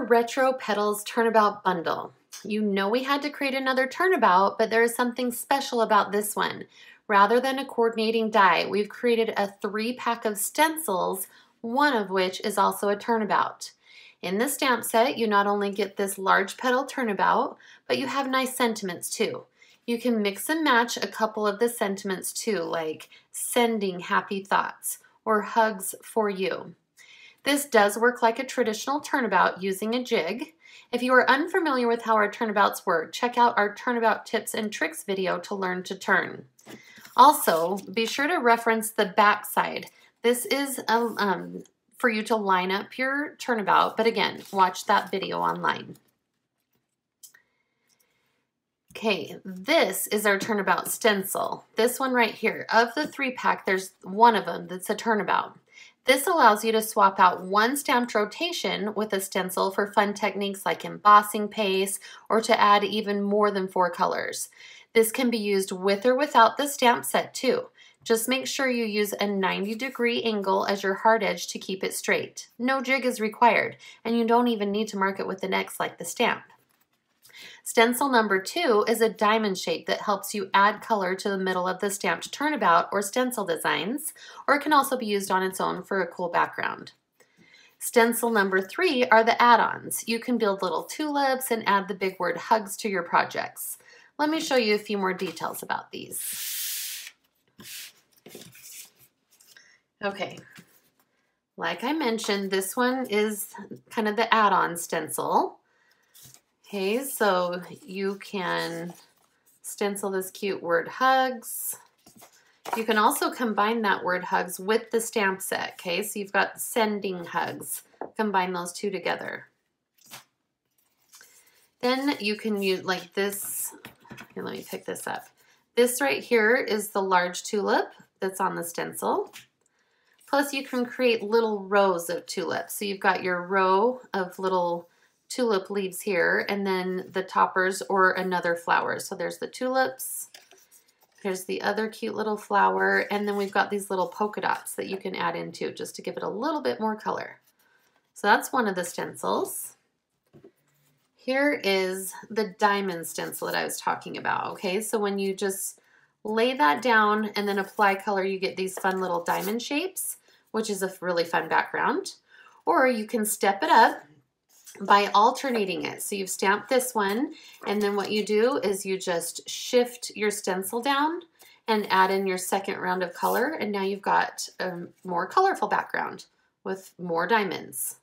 Retro Petals Turnabout bundle. You know we had to create another turnabout, but there is something special about this one. Rather than a coordinating die, we've created a 3-pack of stencils, one of which is also a turnabout. In the stamp set, you not only get this large petal turnabout, but you have nice sentiments too. You can mix and match a couple of the sentiments too, like sending happy thoughts or hugs for you. This does work like a traditional turnabout using a jig. If you are unfamiliar with how our turnabouts work, check out our turnabout tips and tricks video to learn to turn. Also, be sure to reference the back side. This is for you to line up your turnabout, but again, watch that video online. Okay, this is our turnabout stencil. This one right here. Of the 3-pack, there's one of them that's a turnabout. This allows you to swap out one stamped rotation with a stencil for fun techniques like embossing paste or to add even more than 4 colors. This can be used with or without the stamp set too. Just make sure you use a 90-degree angle as your hard edge to keep it straight. No jig is required, and you don't even need to mark it with an X like the stamp. Stencil number 2 is a diamond shape that helps you add color to the middle of the stamped turnabout or stencil designs, or it can also be used on its own for a cool background. Stencil number 3 are the add-ons. You can build little tulips and add the big word hugs to your projects. Let me show you a few more details about these. Okay, like I mentioned, this one is kind of the add-on stencil. Okay, so you can stencil this cute word hugs. You can also combine that word hugs with the stamp set, okay? So you've got sending hugs. Combine those two together. Then you can use like this. Here, let me pick this up. This right here is the large tulip that's on the stencil. Plus you can create little rows of tulips. So you've got your row of little tulip leaves here, and then the toppers or another flower. So there's the tulips, here's the other cute little flower, and then we've got these little polka dots that you can add into just to give it a little bit more color. So that's one of the stencils. Here is the diamond stencil that I was talking about, okay? So when you just lay that down and then apply color, you get these fun little diamond shapes, which is a really fun background. Or you can step it up by alternating it. So you've stamped this one, and then what you do is you just shift your stencil down and add in your second round of color, and now you've got a more colorful background with more diamonds.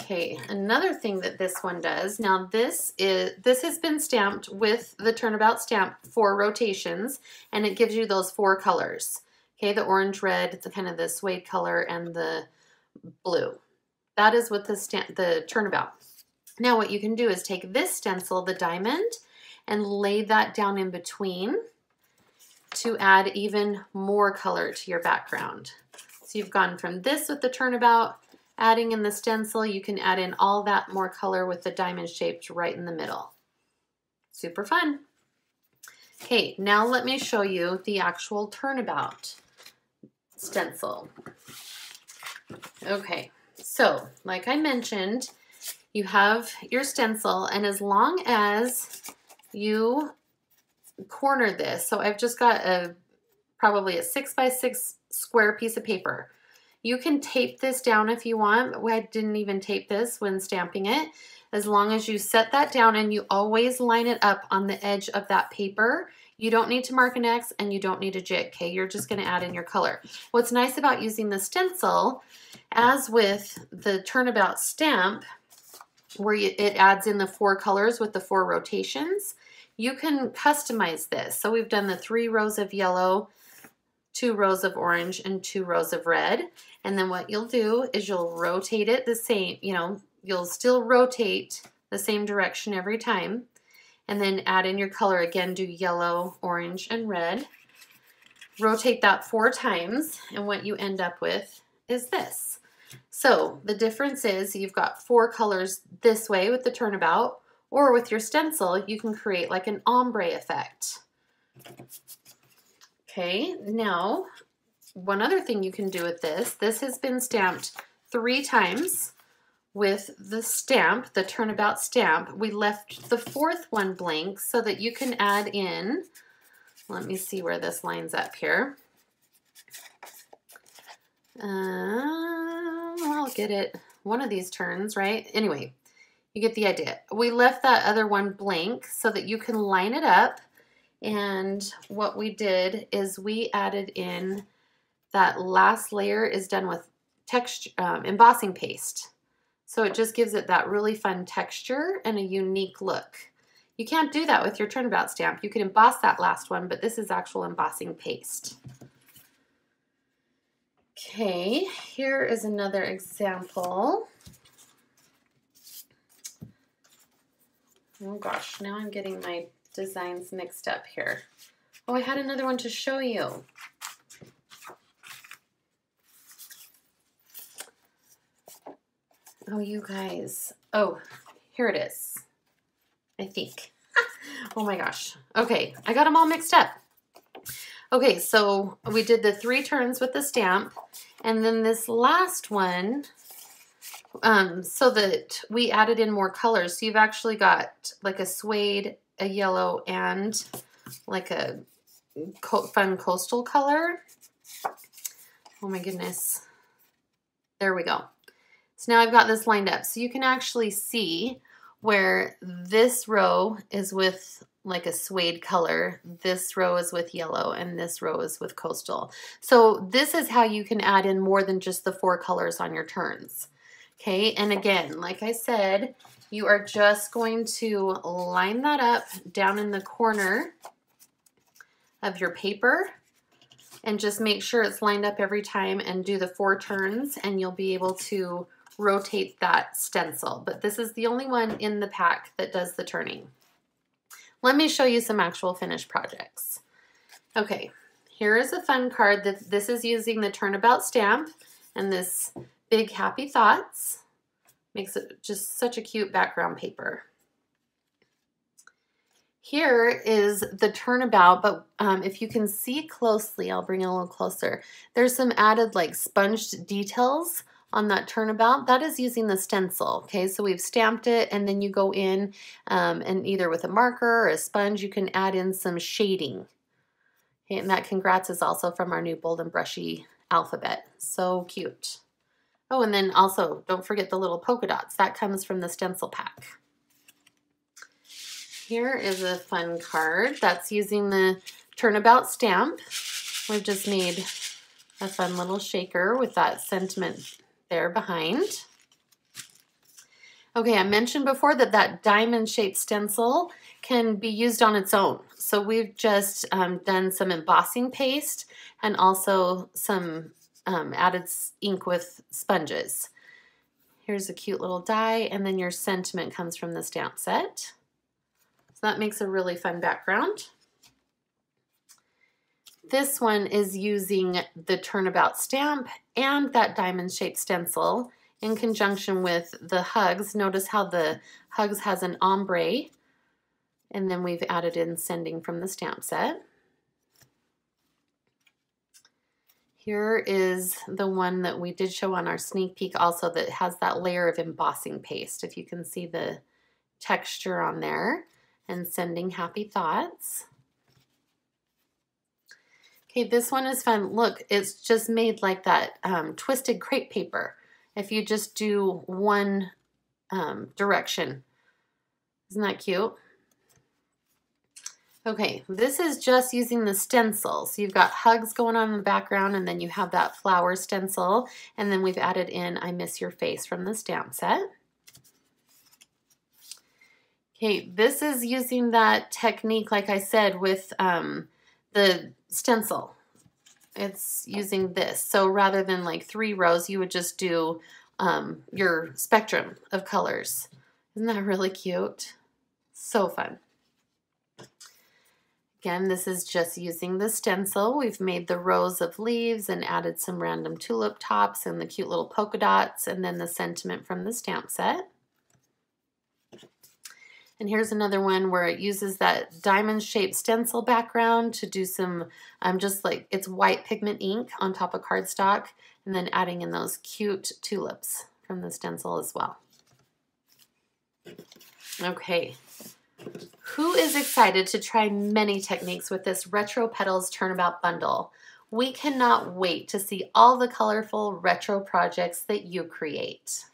Okay, another thing that this one does, now this has been stamped with the Turnabout stamp 4 rotations, and it gives you those 4 colors. Okay, the orange, red, the kind of the suede color, and the blue. That is with the Turnabout. Now what you can do is take this stencil, the diamond, and lay that down in between to add even more color to your background. So you've gone from this with the Turnabout, adding in the stencil, you can add in all that more color with the diamond shaped right in the middle. Super fun. Okay, now let me show you the actual Turnabout stencil. Okay. So, like I mentioned, you have your stencil, and as long as you corner this, so I've just got probably a 6x6 square piece of paper. You can tape this down if you want. I didn't even tape this when stamping it. As long as you set that down and you always line it up on the edge of that paper, you don't need to mark an X and you don't need a jig, okay? You're just gonna add in your color. What's nice about using the stencil, as with the Turnabout stamp, where it adds in the 4 colors with the 4 rotations, you can customize this. So we've done the 3 rows of yellow, 2 rows of orange, and 2 rows of red. And then what you'll do is you'll rotate it the same, you'll still rotate the same direction every time. And then add in your color again, do yellow, orange, and red. Rotate that 4 times, and what you end up with is this. So the difference is you've got 4 colors this way with the Turnabout, or with your stencil, you can create like an ombre effect. Okay, now one other thing you can do with this has been stamped 3 times with the stamp, the Turnabout stamp. We left the 4th one blank so that you can add in, let me see where this lines up here. I'll get it one of these turns, right? Anyway, you get the idea. We left that other one blank so that you can line it up. And what we did is we added in that last layer is done with texture, embossing paste. So it just gives it that really fun texture and a unique look. You can't do that with your Turnabout stamp. You can emboss that last one, but this is actual embossing paste. Okay, here is another example. Oh gosh, now I'm getting my designs mixed up here. Oh, I had another one to show you. Oh, you guys. Oh, here it is. I think. Oh my gosh. Okay, I got them all mixed up. Okay, so we did the 3 turns with the stamp, and then this last one, so that we added in more colors. So you've actually got like a suede, a yellow, and like a fun coastal color. Oh my goodness. There we go. So now I've got this lined up. So you can actually see where this row is with like a suede color, this row is with yellow, and this row is with coastal. So this is how you can add in more than just the 4 colors on your turns. Okay, and again, like I said, you are just going to line that up down in the corner of your paper and just make sure it's lined up every time and do the 4 turns, and you'll be able to rotate that stencil. But this is the only one in the pack that does the turning. Let me show you some actual finished projects. Okay, here is a fun card. This is using the Turnabout stamp and this big happy thoughts. Makes it just such a cute background paper. Here is the Turnabout, but if you can see closely, I'll bring it a little closer. There's some added like sponged details on that Turnabout. That is using the stencil. Okay, so we've stamped it, and then you go in and either with a marker or a sponge, you can add in some shading. Okay, and that congrats is also from our new bold and brushy alphabet. So cute. Oh, and then also don't forget the little polka dots. That comes from the stencil pack. Here is a fun card that's using the Turnabout stamp. We've just made a fun little shaker with that sentiment there behind. Okay, I mentioned before that that diamond-shaped stencil can be used on its own. So we've just done some embossing paste and also some added ink with sponges. Here's a cute little die, and then your sentiment comes from the stamp set. So that makes a really fun background. This one is using the Turnabout stamp and that diamond-shaped stencil in conjunction with the hugs. Notice how the hugs has an ombre, and then we've added in sending from the stamp set. Here is the one that we did show on our sneak peek also that has that layer of embossing paste. If you can see the texture on there, and sending happy thoughts. Okay, this one is fun. Look, it's just made like that twisted crepe paper. If you just do one direction. Isn't that cute? Okay, this is just using the stencil. So you've got hugs going on in the background, and then you have that flower stencil, and then we've added in I Miss Your Face from the stamp set. Okay, this is using that technique, like I said, with the stencil. It's using this. So rather than like 3 rows, you would just do your spectrum of colors. Isn't that really cute? So fun. Again, this is just using the stencil. We've made the rows of leaves and added some random tulip tops and the cute little polka dots, and then the sentiment from the stamp set. And here's another one where it uses that diamond-shaped stencil background to do some, just like it's white pigment ink on top of cardstock, And then adding in those cute tulips from the stencil as well. Okay. Who is excited to try many techniques with this Retro Petals Turnabout bundle? We cannot wait to see all the colorful retro projects that you create.